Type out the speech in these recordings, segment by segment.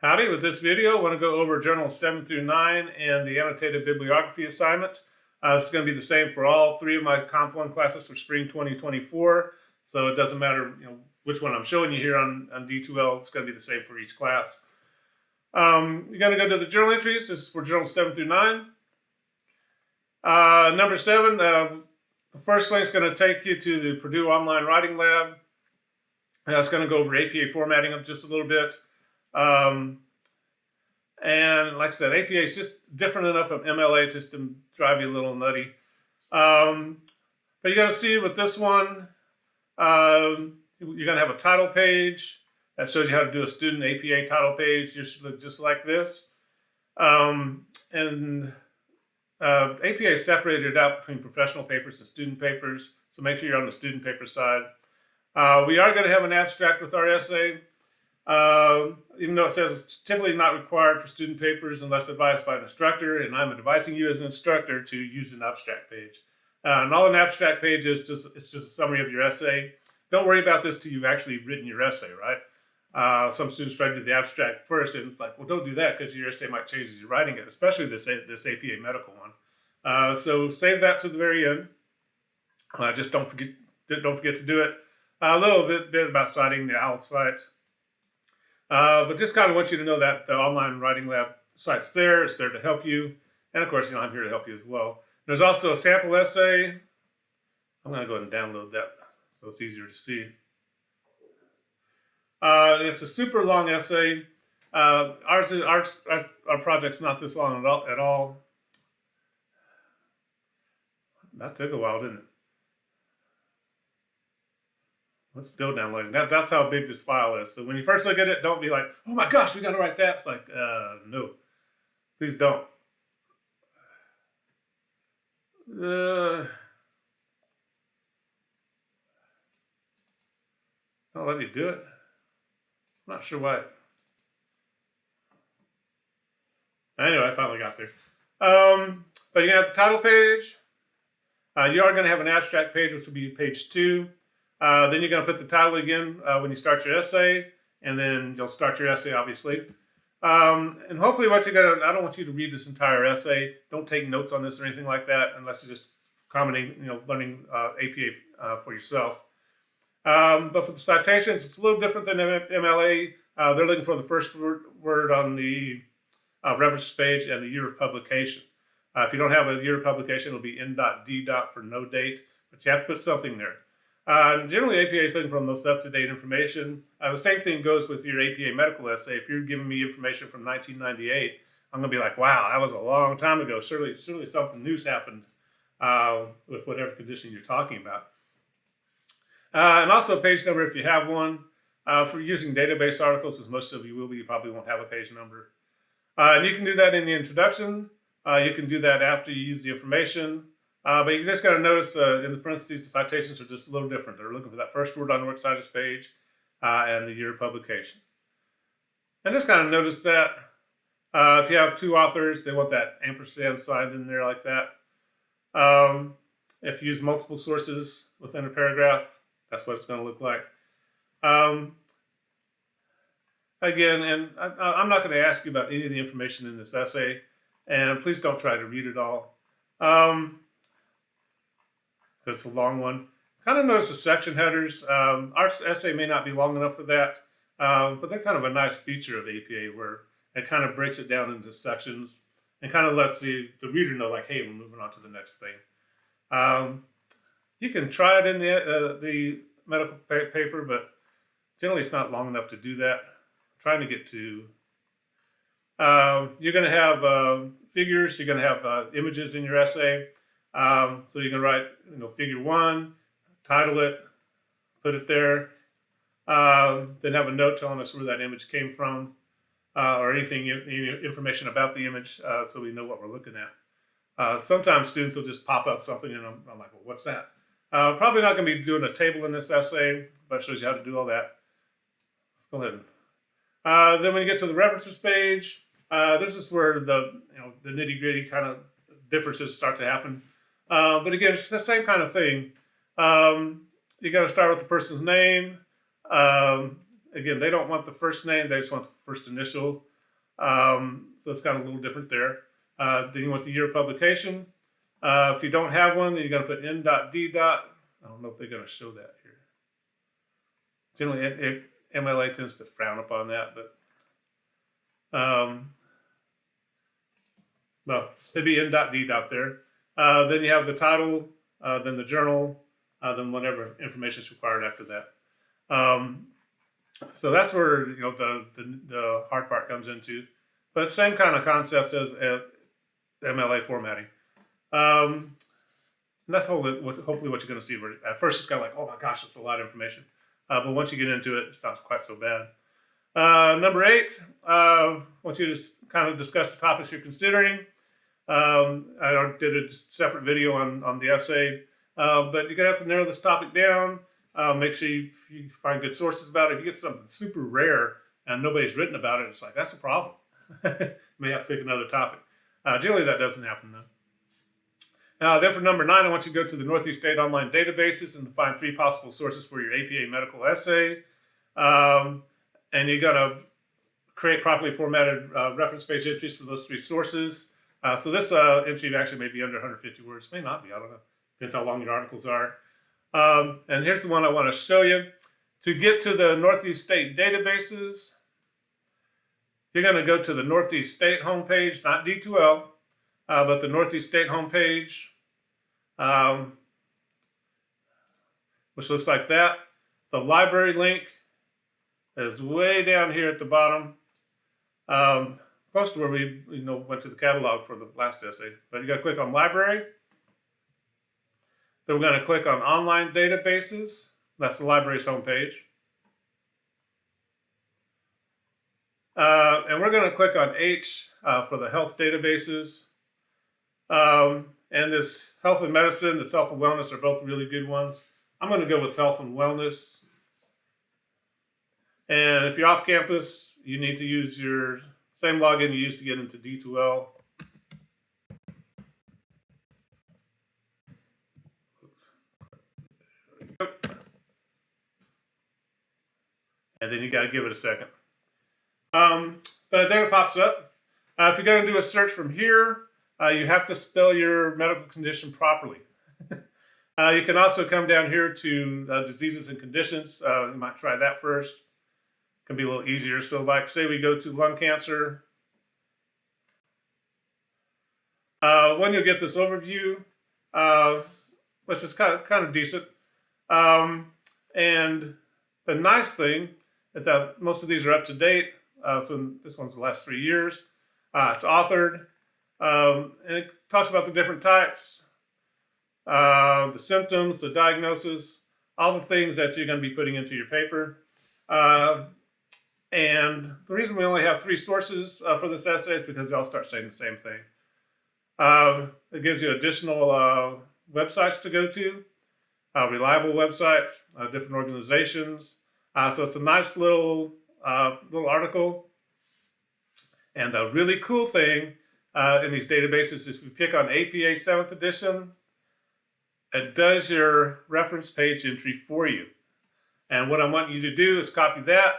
Howdy, with this video, I want to go over Journals 7 through 9 and the annotated bibliography assignment. It's going to be the same for all three of my Comp 1 classes for spring 2024. So it doesn't matter which one I'm showing you here on D2L, it's going to be the same for each class. You're going to go to the journal entries. This is for Journals 7 through 9. Number 7, the first link is going to take you to the Purdue Online Writing Lab. It's going to go over APA formatting just a little bit. And like I said, APA is just different enough from MLA just to drive you a little nutty. But you're going to see with this one, you're going to have a title page that shows you how to do a student APA title page. Just look just like this. APA is separated out between professional papers and student papers. So make sure you're on the student paper side. We are going to have an abstract with our essay. Even though it says it's typically not required for student papers unless advised by an instructor, and I'm advising you as an instructor to use an abstract page. And all an abstract page is it's just a summary of your essay. Don't worry about this till you've actually written your essay, right? Some students try to do the abstract first, and it's like, well, don't do that because your essay might change as you're writing it, especially this APA medical one. So save that to the very end. Just don't forget to do it. A little bit about citing the OWL site. But just kind of want you to know that the online writing lab site's there. It's there to help you. And of course, I'm here to help you as well. There's also a sample essay. I'm going to go ahead and download that so it's easier to see. It's a super long essay. Our project's not this long at all. That took a while, didn't it? It's still downloading. That's how big this file is. So when you first look at it, don't be like, oh my gosh, we got to write that. It's like, no, please don't. Don't let me do it. I'm not sure why. Anyway, I finally got there. But you're going to have the title page. You are going to have an abstract page, which will be page 2. Then you're going to put the title again when you start your essay, and then you'll start your essay, obviously. And hopefully what you're going to, I don't want you to read this entire essay. Don't take notes on this or anything like that unless you're just commenting, learning APA for yourself. But for the citations, it's a little different than MLA. They're looking for the first word on the reference page and the year of publication. If you don't have a year of publication, it'll be N.D. for no date, but you have to put something there. Generally, APA is looking for the most up-to-date information. The same thing goes with your APA medical essay. If you're giving me information from 1998, I'm going to be like, wow, that was a long time ago. Surely something new's happened with whatever condition you're talking about. And also a page number if you have one. For using database articles, as most of you will be, you probably won't have a page number. And you can do that in the introduction. You can do that after you use the information. But you just got to notice in the parentheses, the citations are just a little different. They're looking for that first word on the works cited page and the year of publication. And just kind of notice that if you have two authors, they want that ampersand signed in there like that. If you use multiple sources within a paragraph, that's what it's going to look like. Again, and I'm not going to ask you about any of the information in this essay, and please don't try to read it all. It's a long one. Kind of notice the section headers. Our essay may not be long enough for that, but they're kind of a nice feature of APA where it kind of breaks it down into sections and kind of lets the reader know, like, hey, we're moving on to the next thing. You can try it in the medical paper, but generally it's not long enough to do that. I'm trying to get to. You're going to have figures. You're going to have images in your essay. So you can write, figure 1, title it, put it there, then have a note telling us where that image came from, or any information about the image, so we know what we're looking at. Sometimes students will just pop up something, and I'm like, well, what's that? Probably not going to be doing a table in this essay, but it shows you how to do all that. Let's go ahead. Then when you get to the references page, this is where the nitty-gritty kind of differences start to happen. But again, it's the same kind of thing. You got to start with the person's name. Again, they don't want the first name, they just want the first initial. So it's kind of a little different there. Then you want the year of publication. If you don't have one, then you're going to put n.d. I don't know if they're going to show that here. Generally, MLA tends to frown upon that, but well, it'd be n.d out there. Then you have the title, then the journal, then whatever information is required after that. So that's where the hard part comes into, but same kind of concepts as MLA formatting. And that's hopefully what you're going to see. At first, it's kind of like, oh my gosh, that's a lot of information. But once you get into it, it's not quite so bad. Number 8, I want you to just kind of discuss the topics you're considering. I did a separate video on the essay, but you're going to have to narrow this topic down. Make sure you find good sources about it. If you get something super rare and nobody's written about it, it's like, that's a problem. You may have to pick another topic. Generally, that doesn't happen, though. Then for number 9, I want you to go to the Northeast State Online Databases and find 3 possible sources for your APA medical essay. And you're going to create properly formatted reference page entries for those 3 sources. So this entry actually may be under 150 words. May not be. I don't know. Depends how long your articles are. And here's the one I want to show you. To get to the Northeast State databases, you're going to go to the Northeast State homepage, not D2L, but the Northeast State homepage, which looks like that. The library link is way down here at the bottom, close to where we went to the catalog for the last essay. But you got to click on library. Then we're going to click on online databases. That's the library's homepage. And we're going to click on H for the health databases. And this health and medicine, this health and wellness are both really good ones. I'm going to go with health and wellness. And if you're off campus, you need to use your same login you used to get into D2L. And then you got to give it a second. But then it pops up. If you're going to do a search from here, you have to spell your medical condition properly. You can also come down here to diseases and conditions. You might try that first. It can be a little easier. So like say we go to lung cancer. When you get this overview, which is kind of decent. And the nice thing is that most of these are up to date. So this one's the last 3 years. It's authored. And it talks about the different types, the symptoms, the diagnosis, all the things that you're going to be putting into your paper. And the reason we only have 3 sources for this essay is because they all start saying the same thing. It gives you additional websites to go to, reliable websites, different organizations. So it's a nice little article. And the really cool thing in these databases is if you pick on APA 7th edition, it does your reference page entry for you. And what I want you to do is copy that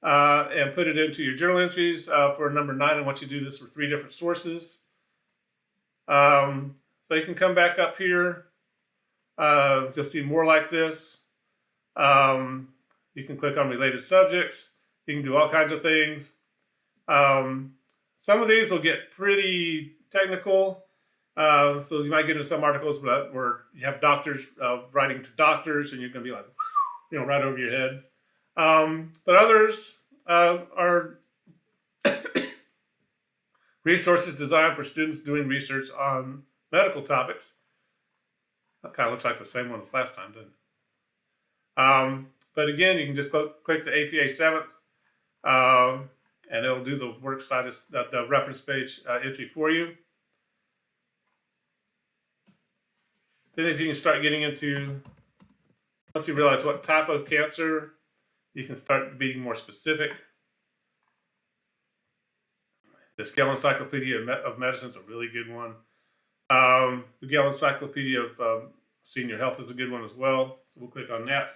and put it into your journal entries for number 9. I want you to do this for 3 different sources. So you can come back up here. You'll see more like this. You can click on related subjects. You can do all kinds of things. Some of these will get pretty technical. So you might get into some articles where you have doctors writing to doctors and you're going to be like, right over your head. But others are resources designed for students doing research on medical topics. That kind of looks like the same one as last time, doesn't it? But again, you can just click the APA 7th, and it'll do the works cited, the reference page entry for you. Then if you can start getting into, once you realize what type of cancer, you can start being more specific. The Scale Encyclopedia of Medicine is a really good one. The Gale Encyclopedia of Senior Health is a good one as well. So we'll click on that.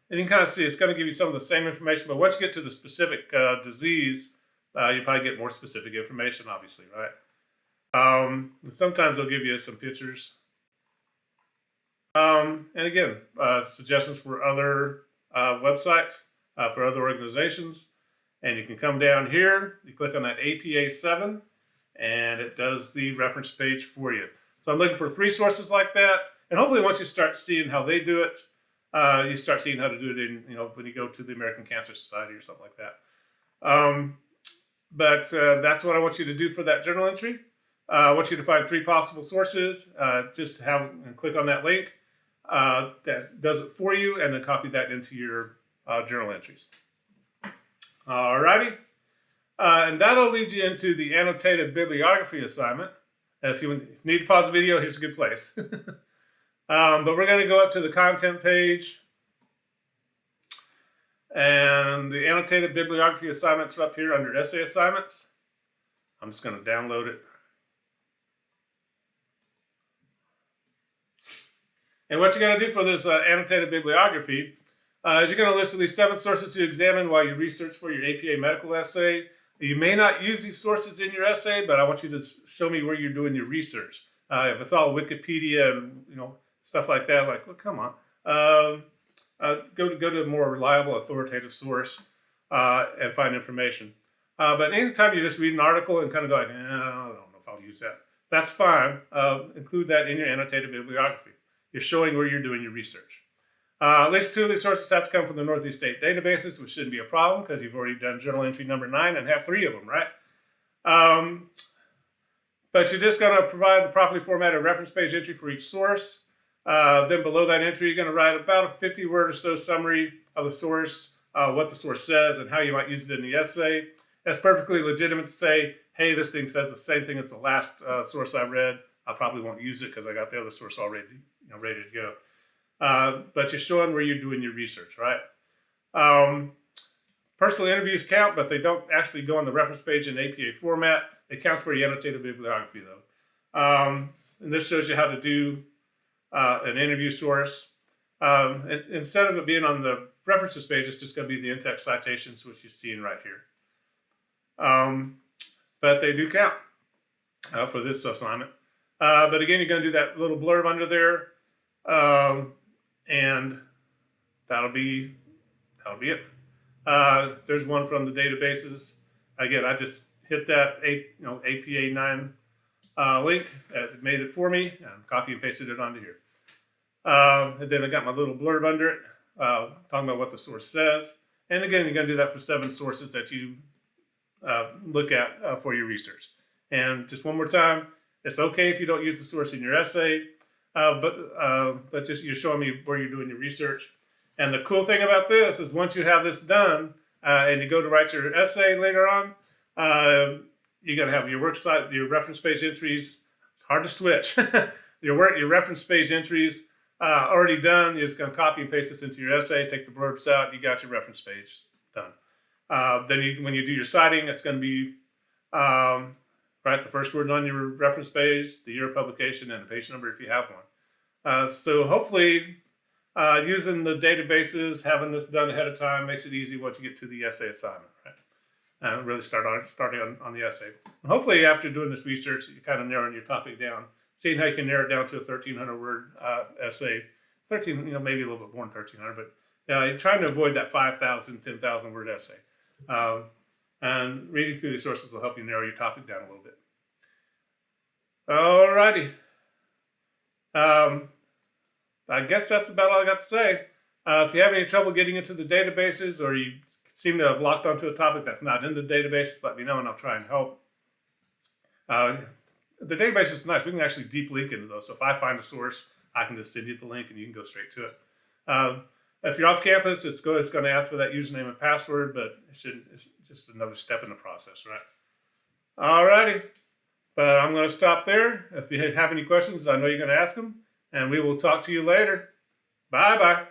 And you can kind of see it's going to give you some of the same information, but once you get to the specific disease, you probably get more specific information, obviously, right? Sometimes they'll give you some pictures. And again, suggestions for other websites, for other organizations. And you can come down here, you click on that APA 7, and it does the reference page for you. So I'm looking for 3 sources like that. And hopefully once you start seeing how they do it, you start seeing how to do it in, when you go to the American Cancer Society or something like that. But that's what I want you to do for that journal entry. I want you to find 3 possible sources. Just click on that link that does it for you, and then copy that into your journal entries. Alrighty. And that'll lead you into the annotated bibliography assignment. If you need to pause the video, here's a good place. But we're going to go up to the content page. And the annotated bibliography assignments are up here under essay assignments. I'm just going to download it. And what you're going to do for this annotated bibliography is you're going to list at least 7 sources to examine while you research for your APA medical essay. You may not use these sources in your essay, but I want you to show me where you're doing your research. If it's all Wikipedia and stuff like that, like, well, come on. Go to a more reliable, authoritative source and find information. But anytime you just read an article and kind of go like, I don't know if I'll use that, that's fine. Include that in your annotated bibliography. You're showing where you're doing your research. At least 2 of these sources have to come from the Northeast State databases, which shouldn't be a problem because you've already done journal entry number 9 and have 3 of them, right? But you're just going to provide the properly formatted reference page entry for each source. Then below that entry, you're going to write about a 50-word or so summary of the source, what the source says, and how you might use it in the essay. That's perfectly legitimate to say, hey, this thing says the same thing as the last source I read. I probably won't use it because I got the other source already ready to go. But you're showing where you're doing your research, right? Personal interviews count, but they don't actually go on the reference page in APA format. It counts for your annotated bibliography, though. And this shows you how to do an interview source. And instead of it being on the references page, it's just going to be the in-text citations, which you're seeing right here. But they do count for this assignment. But again, you're going to do that little blurb under there. And that'll be it. There's one from the databases. Again, I just hit that APA 9 link. It made it for me, and copy and pasted it onto here. And then I got my little blurb under it, talking about what the source says. And again, you're going to do that for 7 sources that you look at for your research. And just one more time, it's okay if you don't use the source in your essay. But just you're showing me where you're doing your research. And the cool thing about this is once you have this done and you go to write your essay later on, you're going to have your work site, your reference page entries. It's hard to switch. your reference page entries already done. You're just going to copy and paste this into your essay, take the blurbs out, you got your reference page done. Then when you do your citing, it's going to be right, the first word on your reference page, the year of publication, and the page number if you have one. So hopefully using the databases, having this done ahead of time makes it easy once you get to the essay assignment, right? And really starting on the essay. And hopefully after doing this research, you're kind of narrowing your topic down, seeing how you can narrow it down to a 1,300-word essay. 13, maybe a little bit more than 1,300, but you're trying to avoid that 5,000, 10,000-word essay. And reading through these sources will help you narrow your topic down a little bit. Alrighty. I guess that's about all I got to say. If you have any trouble getting into the databases or you seem to have locked onto a topic that's not in the databases, let me know and I'll try and help. The database is nice. We can actually deep link into those. So if I find a source, I can just send you the link and you can go straight to it. If you're off campus, it's going to ask for that username and password, but it's just another step in the process, right? Alrighty. But I'm going to stop there. If you have any questions, I know you're going to ask them, and we will talk to you later. Bye-bye.